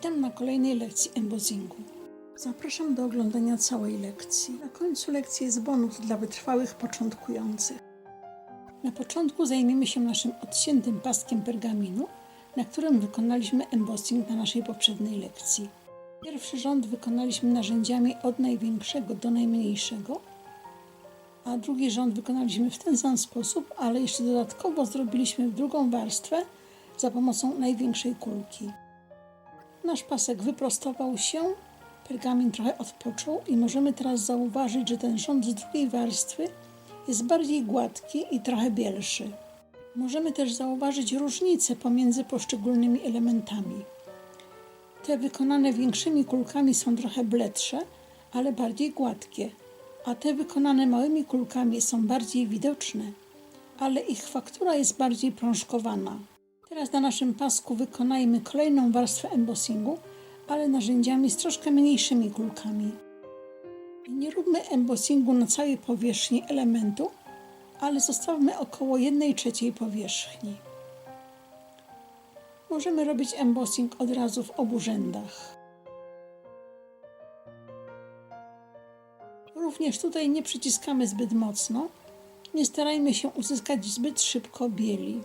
Witam na kolejnej lekcji embossingu. Zapraszam do oglądania całej lekcji. Na końcu lekcji jest bonus dla wytrwałych początkujących. Na początku zajmiemy się naszym odciętym paskiem pergaminu, na którym wykonaliśmy embossing na naszej poprzedniej lekcji. Pierwszy rząd wykonaliśmy narzędziami od największego do najmniejszego, a drugi rząd wykonaliśmy w ten sam sposób, ale jeszcze dodatkowo zrobiliśmy drugą warstwę za pomocą największej kulki. Nasz pasek wyprostował się, pergamin trochę odpoczął i możemy teraz zauważyć, że ten rząd z drugiej warstwy jest bardziej gładki i trochę bielszy. Możemy też zauważyć różnice pomiędzy poszczególnymi elementami. Te wykonane większymi kulkami są trochę bledsze, ale bardziej gładkie, a te wykonane małymi kulkami są bardziej widoczne, ale ich faktura jest bardziej prążkowana. Teraz na naszym pasku wykonajmy kolejną warstwę embossingu, ale narzędziami z troszkę mniejszymi kulkami. Nie róbmy embossingu na całej powierzchni elementu, ale zostawmy około 1/3 powierzchni. Możemy robić embossing od razu w obu rzędach. Również tutaj nie przyciskamy zbyt mocno, nie starajmy się uzyskać zbyt szybko bieli.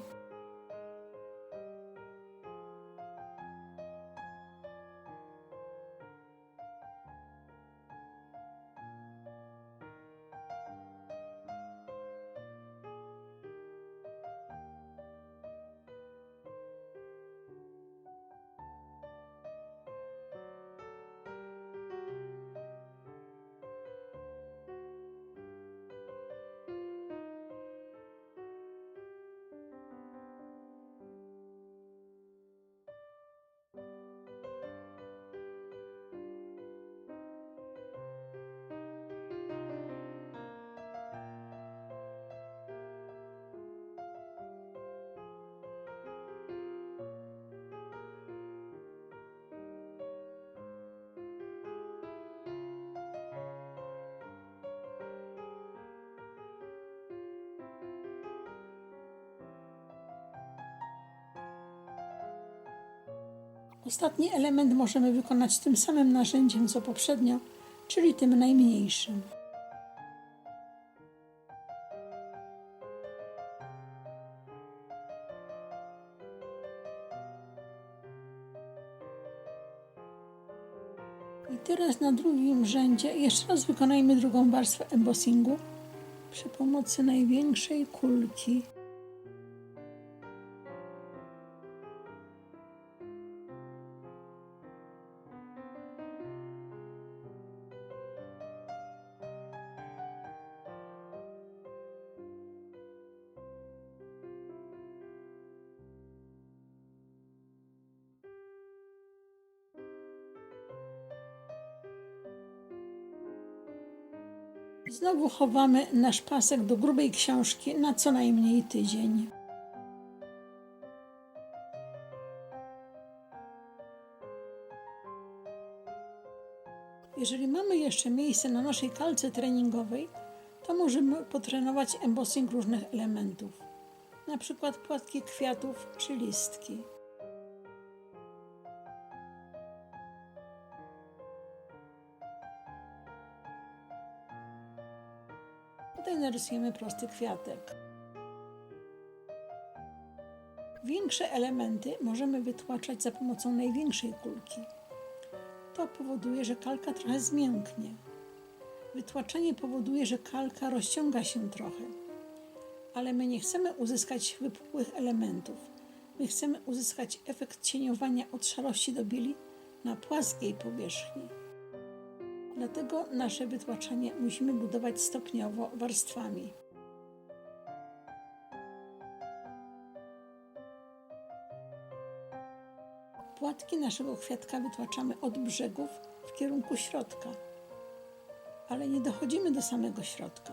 Ostatni element możemy wykonać tym samym narzędziem co poprzednio, czyli tym najmniejszym. I teraz na drugim rzędzie jeszcze raz wykonajmy drugą warstwę embossingu przy pomocy największej kulki. Znowu chowamy nasz pasek do grubej książki na co najmniej tydzień. Jeżeli mamy jeszcze miejsce na naszej kalce treningowej, to możemy potrenować embossing różnych elementów, na przykład płatki kwiatów czy listki. Tutaj narysujemy prosty kwiatek. Większe elementy możemy wytłaczać za pomocą największej kulki. To powoduje, że kalka trochę zmięknie. Wytłaczanie powoduje, że kalka rozciąga się trochę. Ale my nie chcemy uzyskać wypukłych elementów. My chcemy uzyskać efekt cieniowania od szarości do bieli na płaskiej powierzchni. Dlatego nasze wytłaczanie musimy budować stopniowo warstwami. Płatki naszego kwiatka wytłaczamy od brzegów w kierunku środka, ale nie dochodzimy do samego środka.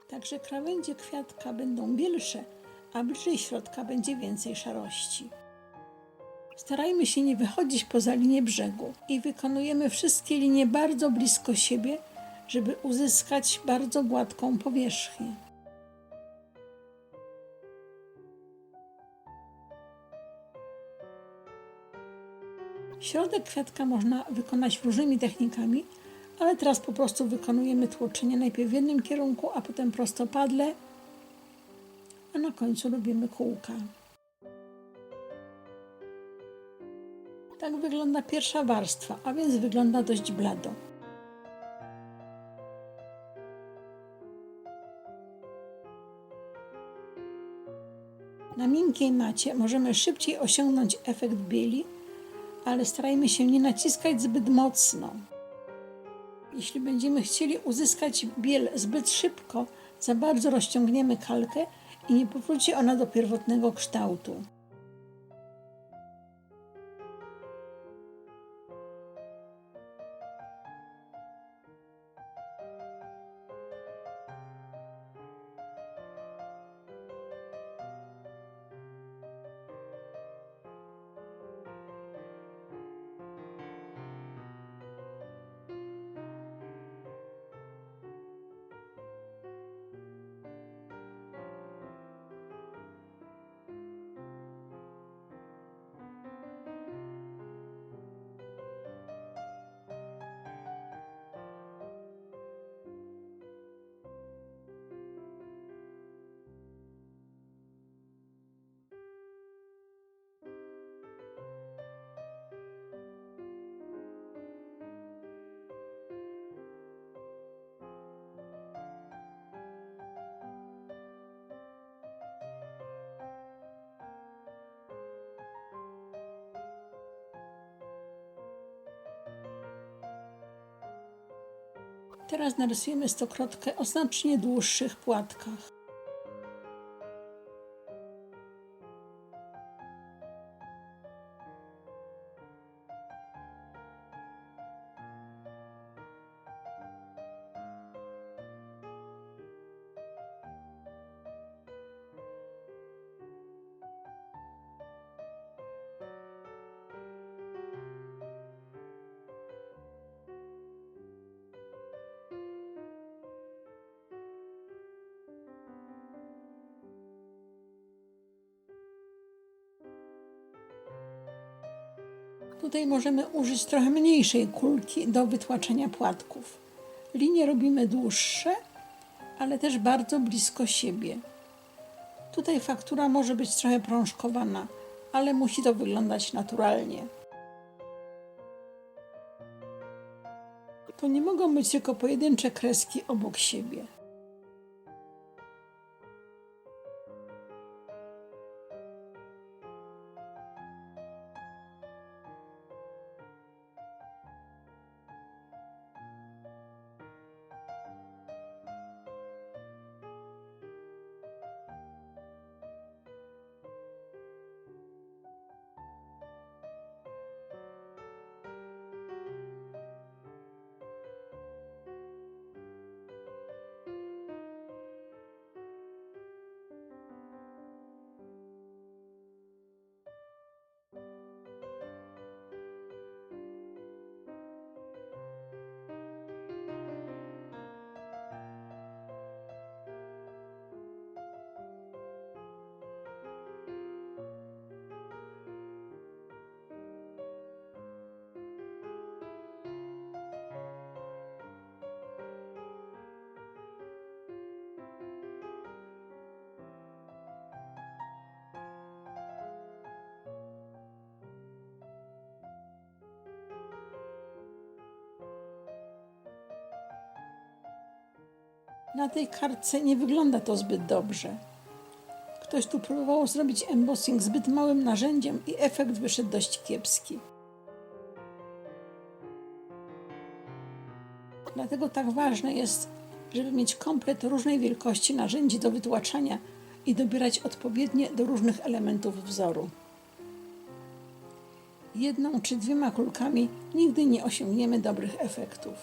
Także krawędzie kwiatka będą bielsze, a bliżej środka będzie więcej szarości. Starajmy się nie wychodzić poza linię brzegu i wykonujemy wszystkie linie bardzo blisko siebie, żeby uzyskać bardzo gładką powierzchnię. Środek kwiatka można wykonać różnymi technikami, ale teraz po prostu wykonujemy tłoczenie najpierw w jednym kierunku, a potem prostopadle, a na końcu robimy kółka. Tak wygląda pierwsza warstwa, a więc wygląda dość blado. Na miękkiej macie możemy szybciej osiągnąć efekt bieli, ale starajmy się nie naciskać zbyt mocno. Jeśli będziemy chcieli uzyskać biel zbyt szybko, za bardzo rozciągniemy kalkę i nie powróci ona do pierwotnego kształtu. Teraz narysujemy stokrotkę o znacznie dłuższych płatkach. Tutaj możemy użyć trochę mniejszej kulki do wytłaczania płatków. Linie robimy dłuższe, ale też bardzo blisko siebie. Tutaj faktura może być trochę prążkowana, ale musi to wyglądać naturalnie. To nie mogą być tylko pojedyncze kreski obok siebie. Na tej kartce nie wygląda to zbyt dobrze. Ktoś tu próbował zrobić embossing zbyt małym narzędziem i efekt wyszedł dość kiepski. Dlatego tak ważne jest, żeby mieć komplet różnej wielkości narzędzi do wytłaczania i dobierać odpowiednie do różnych elementów wzoru. Jedną czy dwiema kulkami nigdy nie osiągniemy dobrych efektów.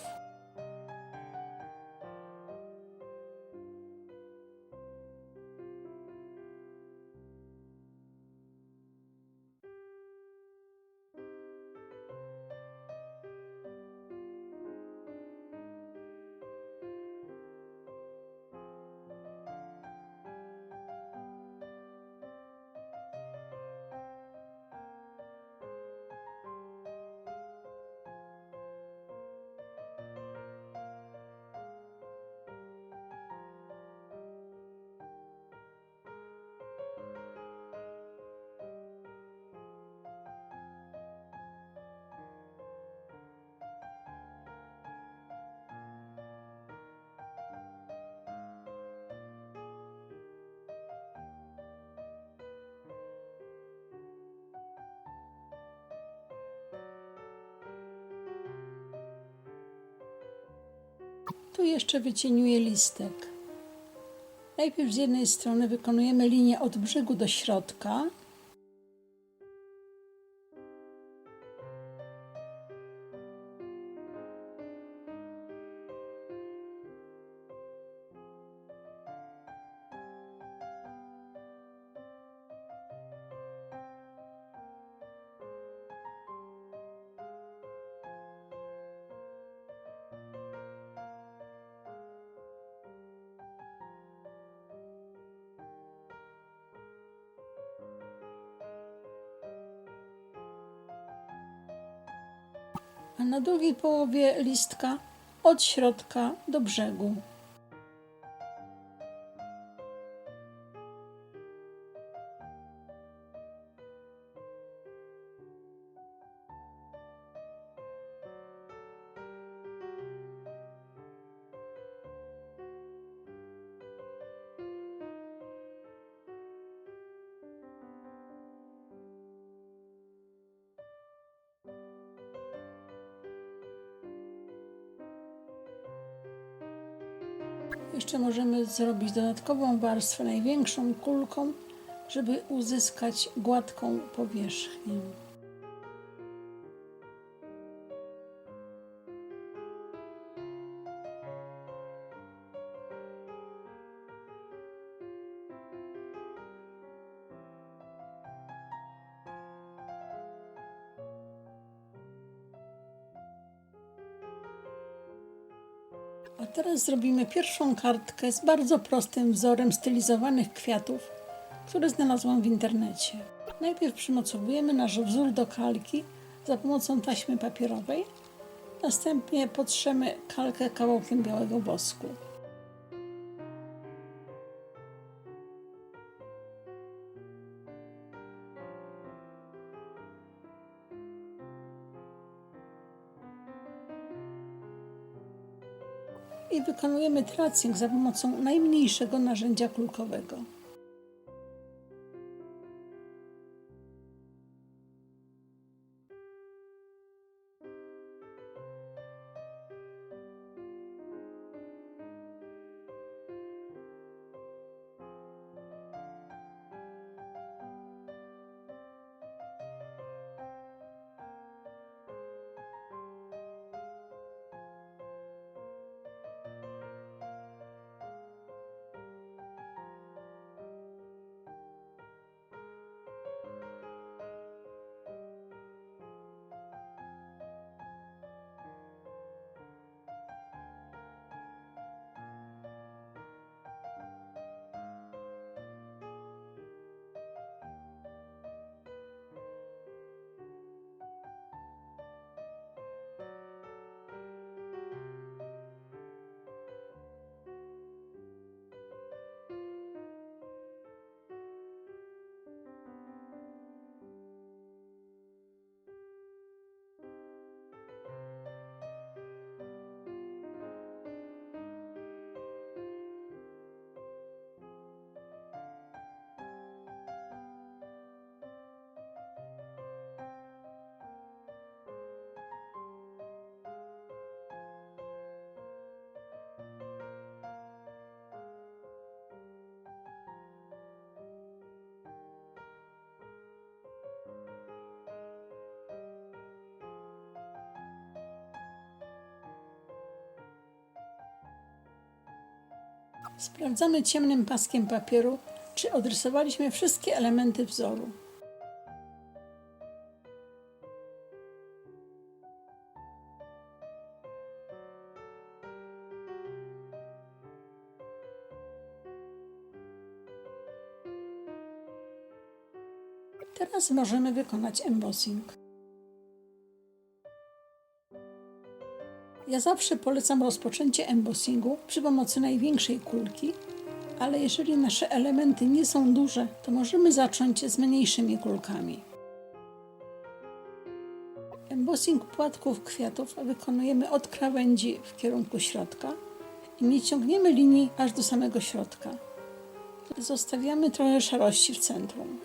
Tu jeszcze wycieniuję listek. Najpierw z jednej strony wykonujemy linię od brzegu do środka. A na drugiej połowie listka od środka do brzegu. Jeszcze możemy zrobić dodatkową warstwę największą kulką, żeby uzyskać gładką powierzchnię. A teraz zrobimy pierwszą kartkę z bardzo prostym wzorem stylizowanych kwiatów, który znalazłam w internecie. Najpierw przymocowujemy nasz wzór do kalki za pomocą taśmy papierowej, następnie potrzemy kalkę kawałkiem białego wosku. I wykonujemy tracing za pomocą najmniejszego narzędzia kulkowego. Sprawdzamy ciemnym paskiem papieru, czy odrysowaliśmy wszystkie elementy wzoru. Teraz możemy wykonać embossing. Ja zawsze polecam rozpoczęcie embossingu przy pomocy największej kulki, ale jeżeli nasze elementy nie są duże, to możemy zacząć z mniejszymi kulkami. Embossing płatków kwiatów wykonujemy od krawędzi w kierunku środka i nie ciągniemy linii aż do samego środka. Zostawiamy trochę szarości w centrum.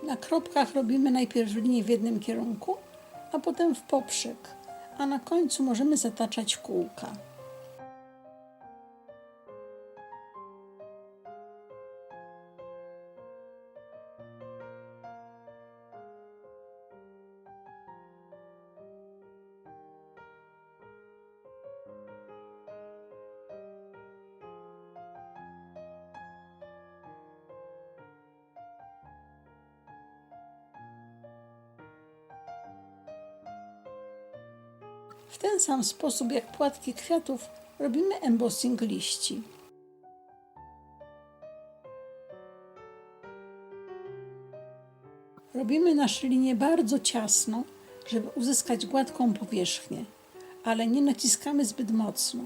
Na kropkach robimy najpierw linię w jednym kierunku, a potem w poprzek, a na końcu możemy zataczać kółka. W ten sam sposób jak płatki kwiatów robimy embossing liści. Robimy nasze linie bardzo ciasno, żeby uzyskać gładką powierzchnię, ale nie naciskamy zbyt mocno.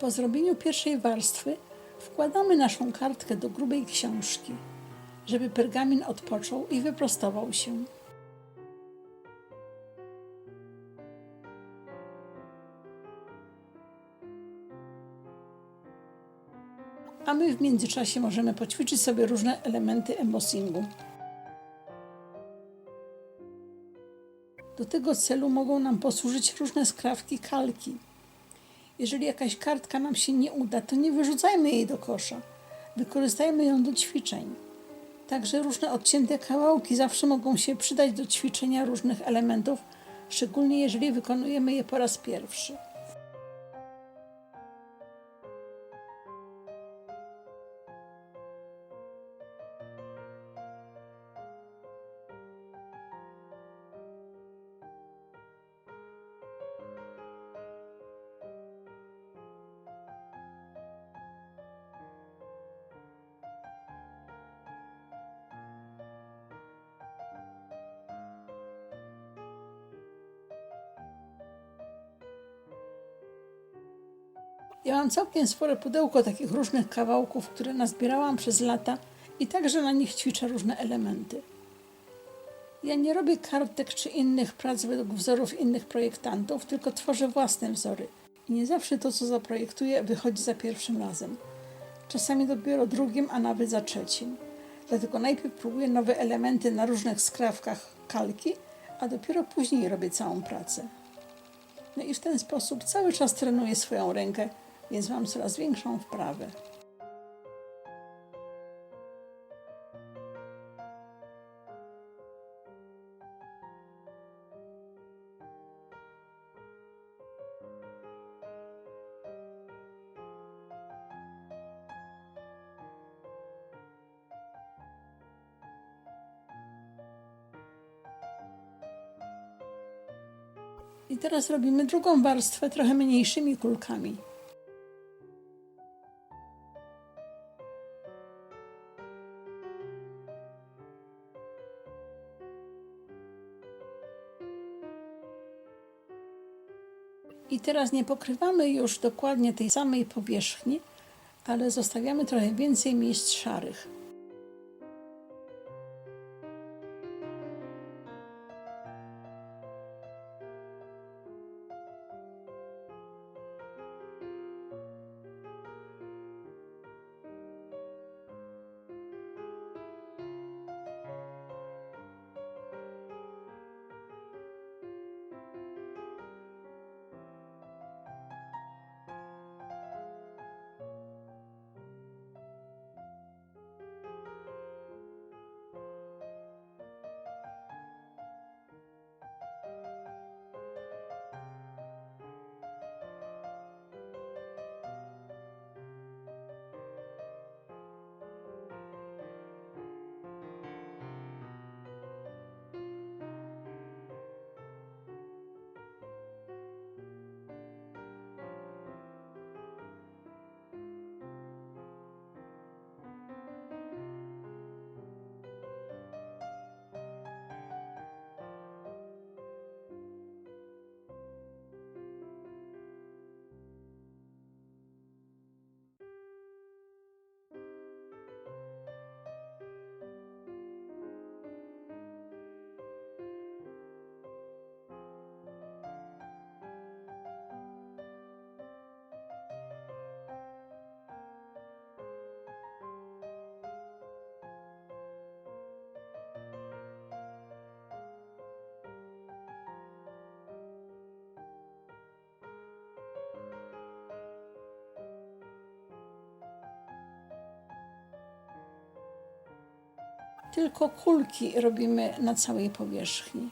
Po zrobieniu pierwszej warstwy wkładamy naszą kartkę do grubej książki, żeby pergamin odpoczął i wyprostował się. A my w międzyczasie możemy poćwiczyć sobie różne elementy embossingu. Do tego celu mogą nam posłużyć różne skrawki kalki. Jeżeli jakaś kartka nam się nie uda, to nie wyrzucajmy jej do kosza. Wykorzystajmy ją do ćwiczeń. Także różne odcięte kawałki zawsze mogą się przydać do ćwiczenia różnych elementów, szczególnie jeżeli wykonujemy je po raz pierwszy. Ja mam całkiem spore pudełko takich różnych kawałków, które nazbierałam przez lata i także na nich ćwiczę różne elementy. Ja nie robię kartek czy innych prac według wzorów innych projektantów, tylko tworzę własne wzory. I nie zawsze to, co zaprojektuję, wychodzi za pierwszym razem. Czasami dopiero drugim, a nawet za trzecim. Dlatego najpierw próbuję nowe elementy na różnych skrawkach kalki, a dopiero później robię całą pracę. No i w ten sposób cały czas trenuję swoją rękę, więc mam coraz większą wprawę. I teraz robimy drugą warstwę trochę mniejszymi kulkami. I teraz nie pokrywamy już dokładnie tej samej powierzchni, ale zostawiamy trochę więcej miejsc szarych. tylko kulki robimy na całej powierzchni.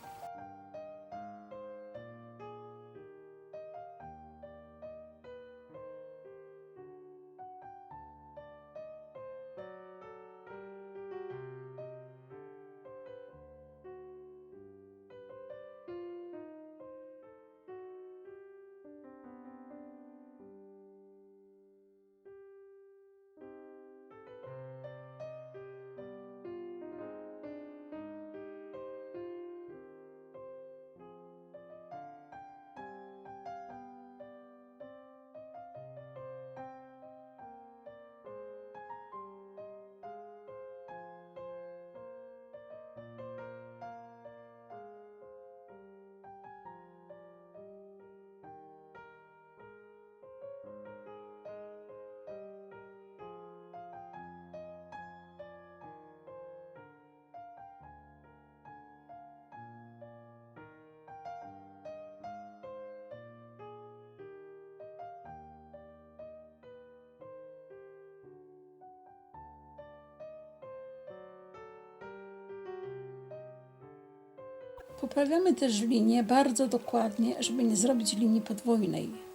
Poprawiamy też linię bardzo dokładnie, żeby nie zrobić linii podwójnej.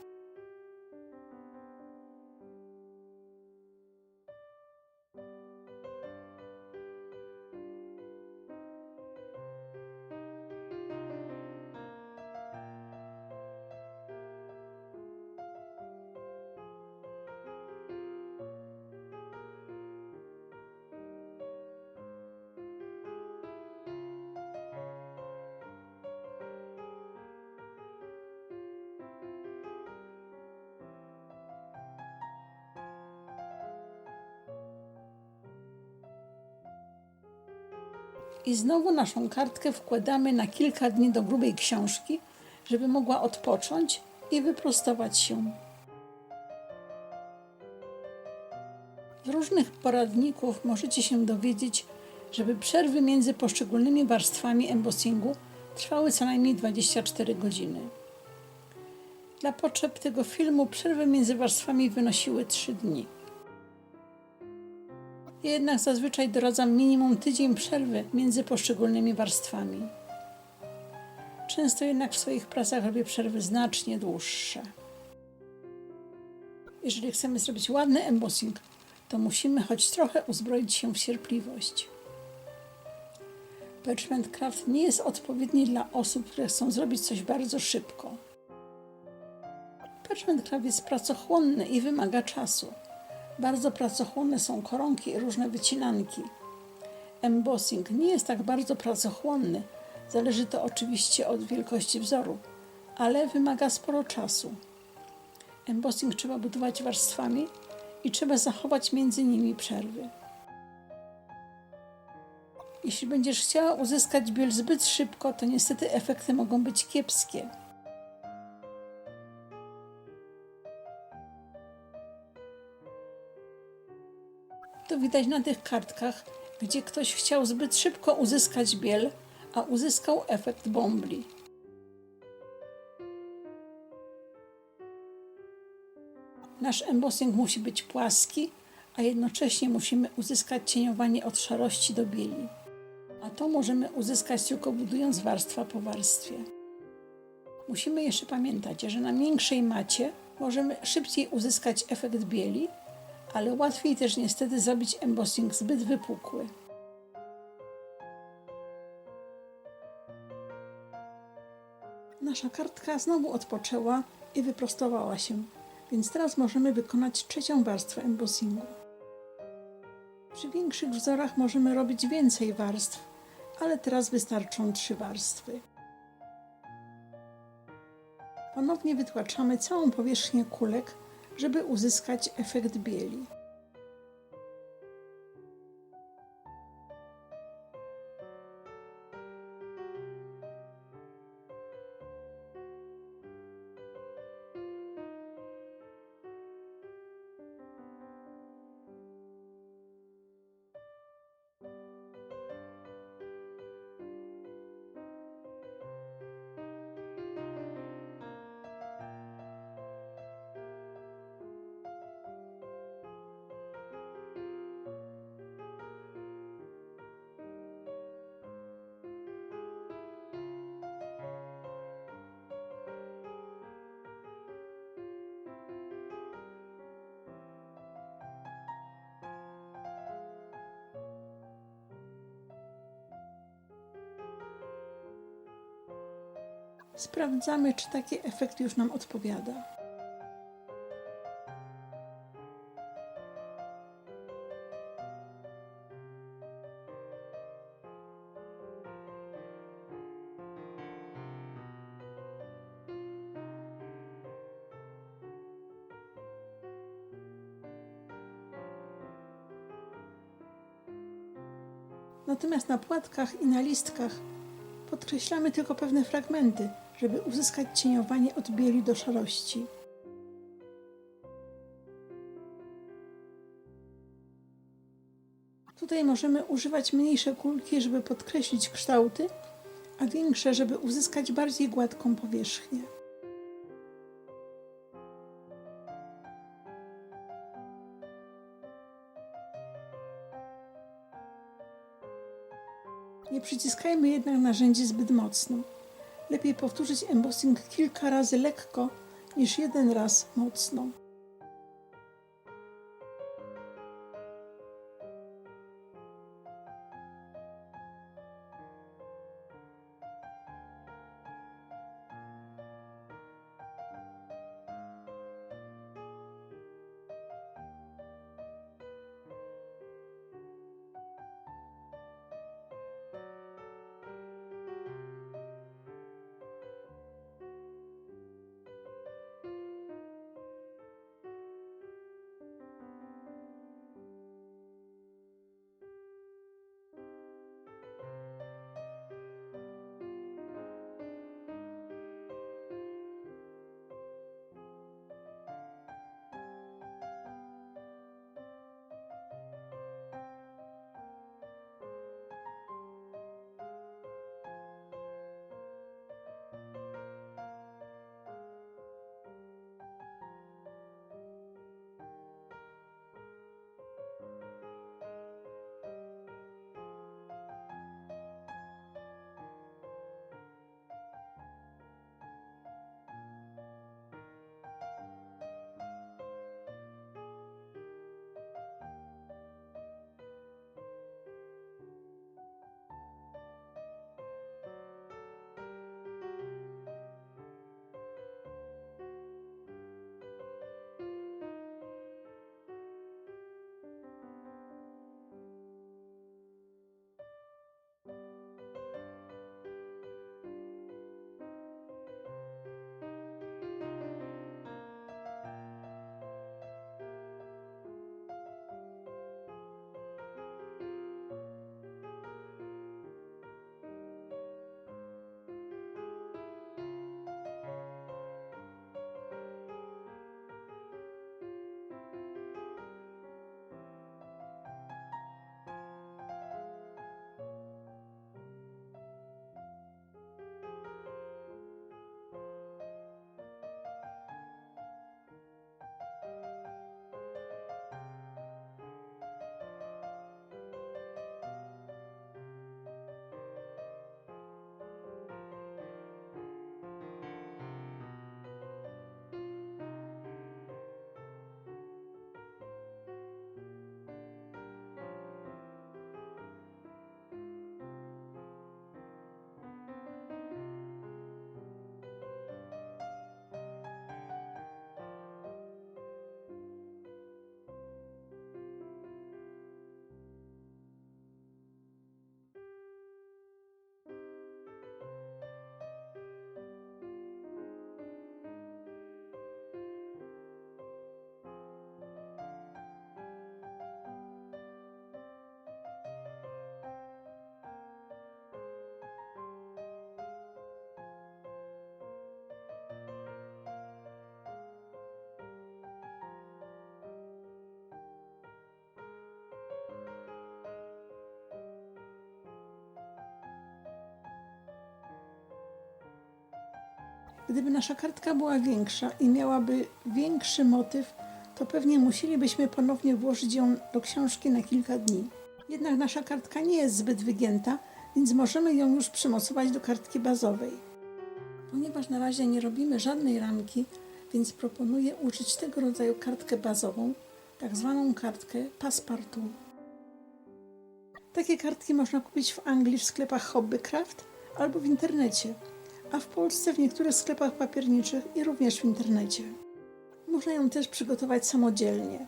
I znowu naszą kartkę wkładamy na kilka dni do grubej książki, żeby mogła odpocząć i wyprostować się. Z różnych poradników możecie się dowiedzieć, żeby przerwy między poszczególnymi warstwami embossingu trwały co najmniej 24 godziny. Dla potrzeb tego filmu przerwy między warstwami wynosiły 3 dni. Ja jednak zazwyczaj doradzam minimum tydzień przerwy między poszczególnymi warstwami. Często jednak w swoich pracach robię przerwy znacznie dłuższe. Jeżeli chcemy zrobić ładny embossing, to musimy choć trochę uzbroić się w cierpliwość. Parchment Craft nie jest odpowiedni dla osób, które chcą zrobić coś bardzo szybko. Parchment Craft jest pracochłonny i wymaga czasu. Bardzo pracochłonne są koronki i różne wycinanki. Embossing nie jest tak bardzo pracochłonny, zależy to oczywiście od wielkości wzoru, ale wymaga sporo czasu. Embossing trzeba budować warstwami i trzeba zachować między nimi przerwy. Jeśli będziesz chciała uzyskać biel zbyt szybko, to niestety efekty mogą być kiepskie. To widać na tych kartkach, gdzie ktoś chciał zbyt szybko uzyskać biel, a uzyskał efekt bombli. Nasz embossing musi być płaski, a jednocześnie musimy uzyskać cieniowanie od szarości do bieli. A to możemy uzyskać tylko budując warstwa po warstwie. Musimy jeszcze pamiętać, że na miększej macie możemy szybciej uzyskać efekt bieli, ale łatwiej też niestety zrobić embossing zbyt wypukły. Nasza kartka znowu odpoczęła i wyprostowała się, więc teraz możemy wykonać trzecią warstwę embossingu. Przy większych wzorach możemy robić więcej warstw, ale teraz wystarczą 3 warstwy. Ponownie wytłaczamy całą powierzchnię kulek, żeby uzyskać efekt bieli. Sprawdzamy, czy taki efekt już nam odpowiada. Natomiast na płatkach i na listkach podkreślamy tylko pewne fragmenty, żeby uzyskać cieniowanie od bieli do szarości. Tutaj możemy używać mniejsze kulki, żeby podkreślić kształty, a większe, żeby uzyskać bardziej gładką powierzchnię. Nie przyciskajmy jednak narzędzi zbyt mocno. Lepiej powtórzyć embossing kilka razy lekko, niż jeden raz mocno. Gdyby nasza kartka była większa i miałaby większy motyw, to pewnie musielibyśmy ponownie włożyć ją do książki na kilka dni. Jednak nasza kartka nie jest zbyt wygięta, więc możemy ją już przymocować do kartki bazowej. Ponieważ na razie nie robimy żadnej ramki, więc proponuję użyć tego rodzaju kartkę bazową, tak zwaną kartkę Passepartout. Takie kartki można kupić w Anglii w sklepach Hobbycraft albo w internecie, a w Polsce w niektórych sklepach papierniczych i również w internecie. Można ją też przygotować samodzielnie.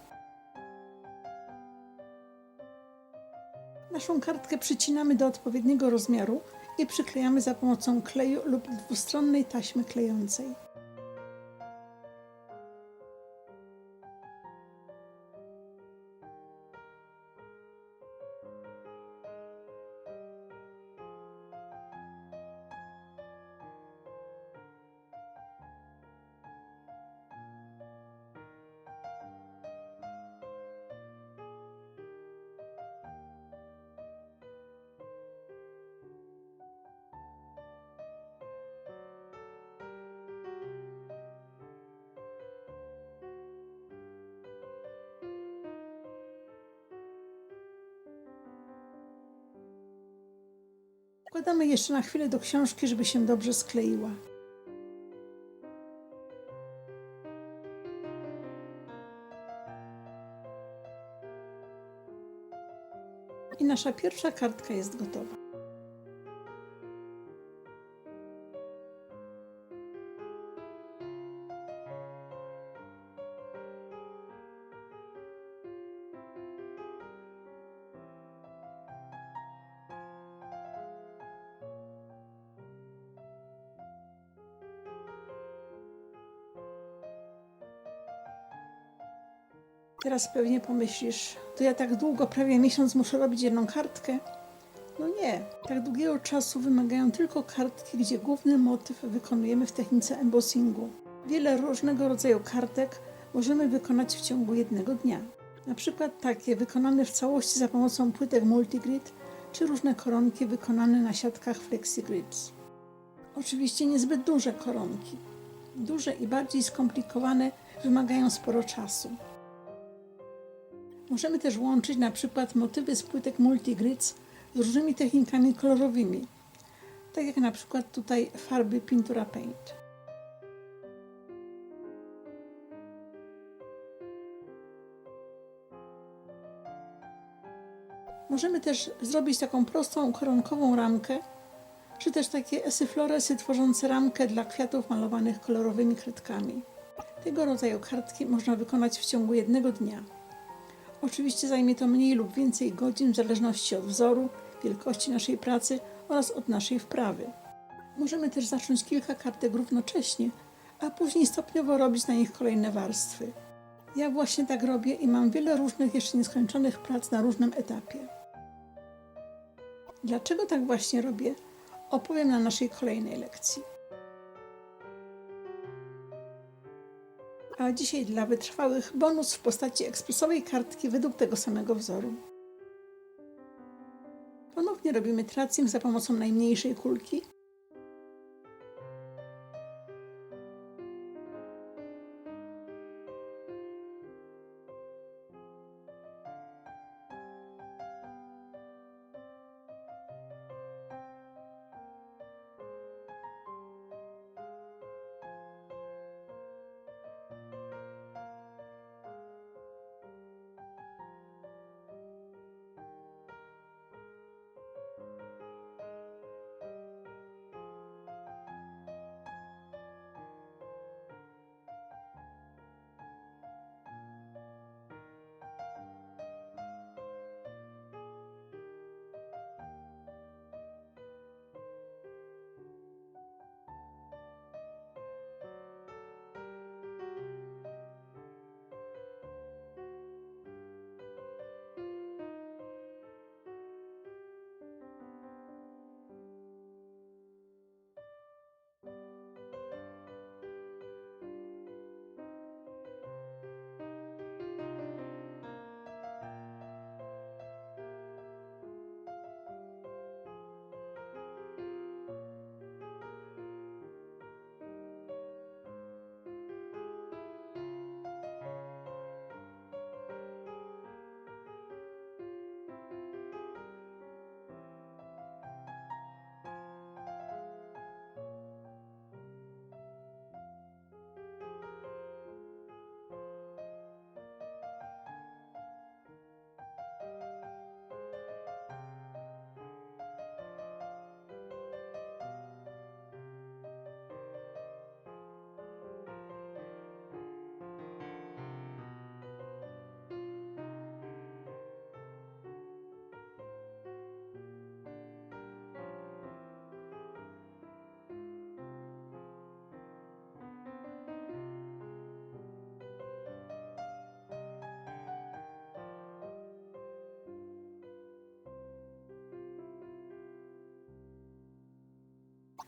Naszą kartkę przycinamy do odpowiedniego rozmiaru i przyklejamy za pomocą kleju lub dwustronnej taśmy klejącej. Wkładamy jeszcze na chwilę do książki, żeby się dobrze skleiła. I nasza pierwsza kartka jest gotowa. Teraz pewnie pomyślisz, to ja tak długo, prawie miesiąc muszę robić jedną kartkę? No nie, tak długiego czasu wymagają tylko kartki, gdzie główny motyw wykonujemy w technice embossingu. Wiele różnego rodzaju kartek możemy wykonać w ciągu jednego dnia. Na przykład takie wykonane w całości za pomocą płytek multigrid, czy różne koronki wykonane na siatkach FlexiGrids. Oczywiście niezbyt duże koronki. Duże i bardziej skomplikowane wymagają sporo czasu. Możemy też łączyć na przykład motywy z płytek multigrids z różnymi technikami kolorowymi, tak jak na przykład tutaj farby Pintura Paint. Możemy też zrobić taką prostą koronkową ramkę, czy też takie esyfloresy tworzące ramkę dla kwiatów malowanych kolorowymi kredkami. Tego rodzaju kartki można wykonać w ciągu jednego dnia. Oczywiście zajmie to mniej lub więcej godzin w zależności od wzoru, wielkości naszej pracy oraz od naszej wprawy. Możemy też zacząć kilka kartek równocześnie, a później stopniowo robić na nich kolejne warstwy. Ja właśnie tak robię i mam wiele różnych jeszcze nieskończonych prac na różnym etapie. Dlaczego tak właśnie robię? Opowiem na naszej kolejnej lekcji. A dzisiaj dla wytrwałych bonus w postaci ekspresowej kartki według tego samego wzoru. Ponownie robimy tracing za pomocą najmniejszej kulki.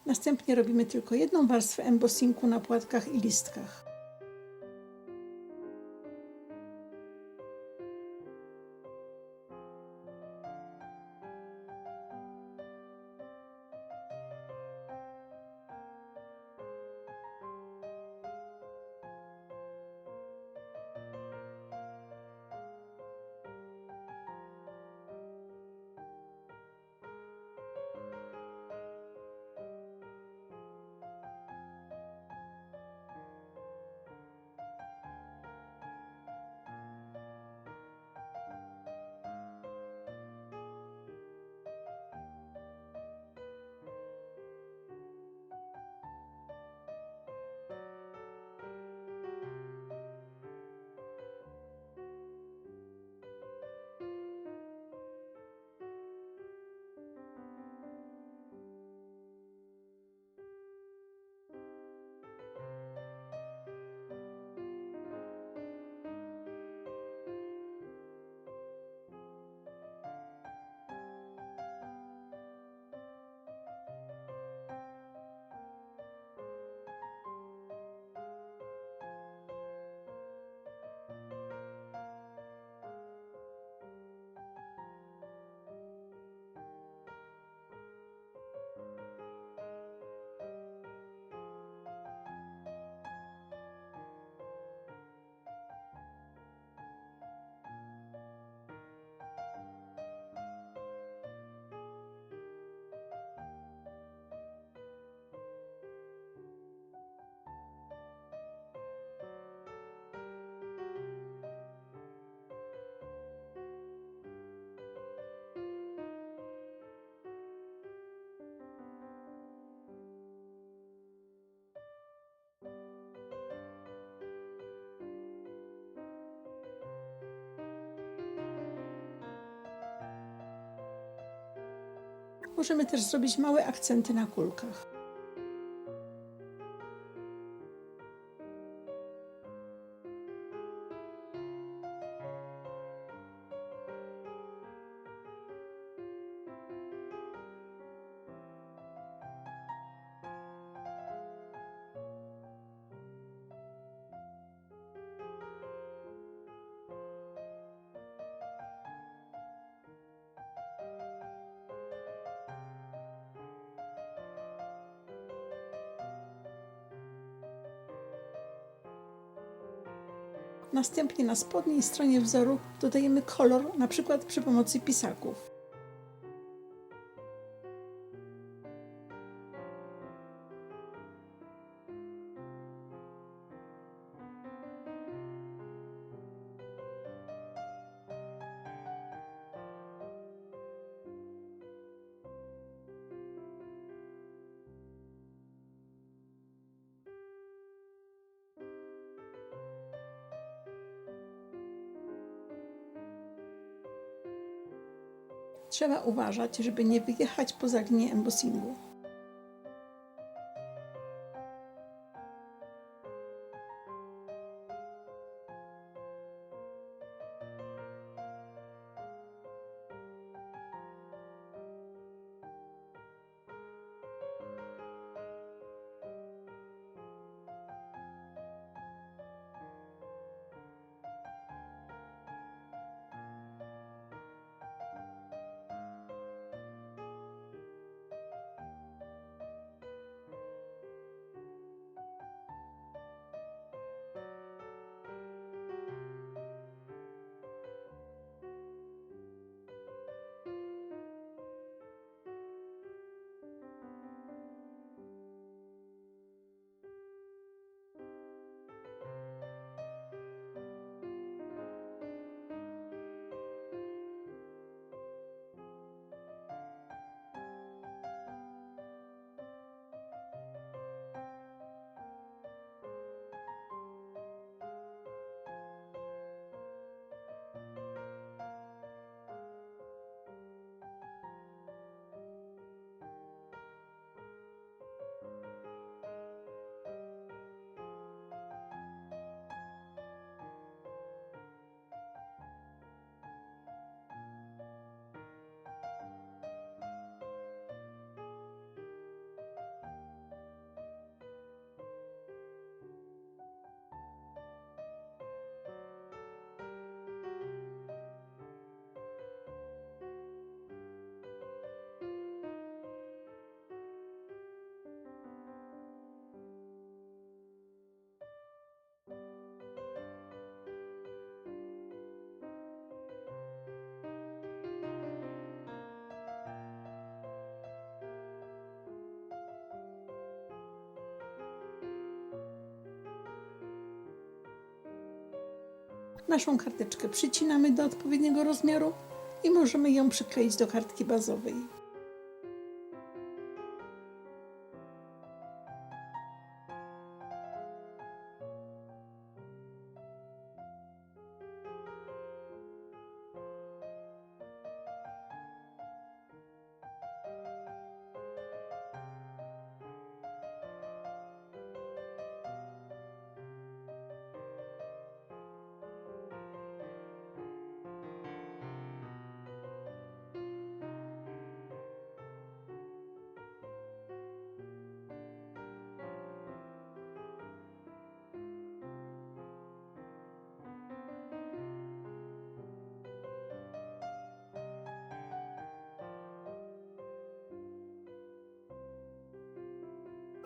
Następnie robimy tylko jedną warstwę embossingu na płatkach i listkach. Możemy też zrobić małe akcenty na kulkach. Następnie na spodniej stronie wzoru dodajemy kolor, np. przy pomocy pisaków. Trzeba uważać, żeby nie wyjechać poza linię embossingu. Naszą karteczkę przycinamy do odpowiedniego rozmiaru i możemy ją przykleić do kartki bazowej.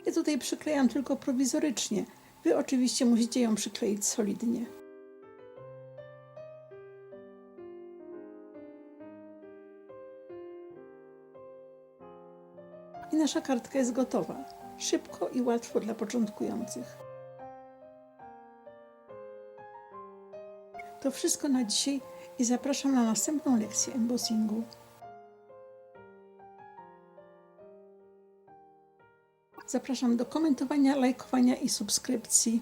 Ja tutaj przyklejam tylko prowizorycznie. Wy oczywiście musicie ją przykleić solidnie. I nasza kartka jest gotowa. Szybko i łatwo dla początkujących. To wszystko na dzisiaj i zapraszam na następną lekcję embossingu. Zapraszam do komentowania, lajkowania i subskrypcji.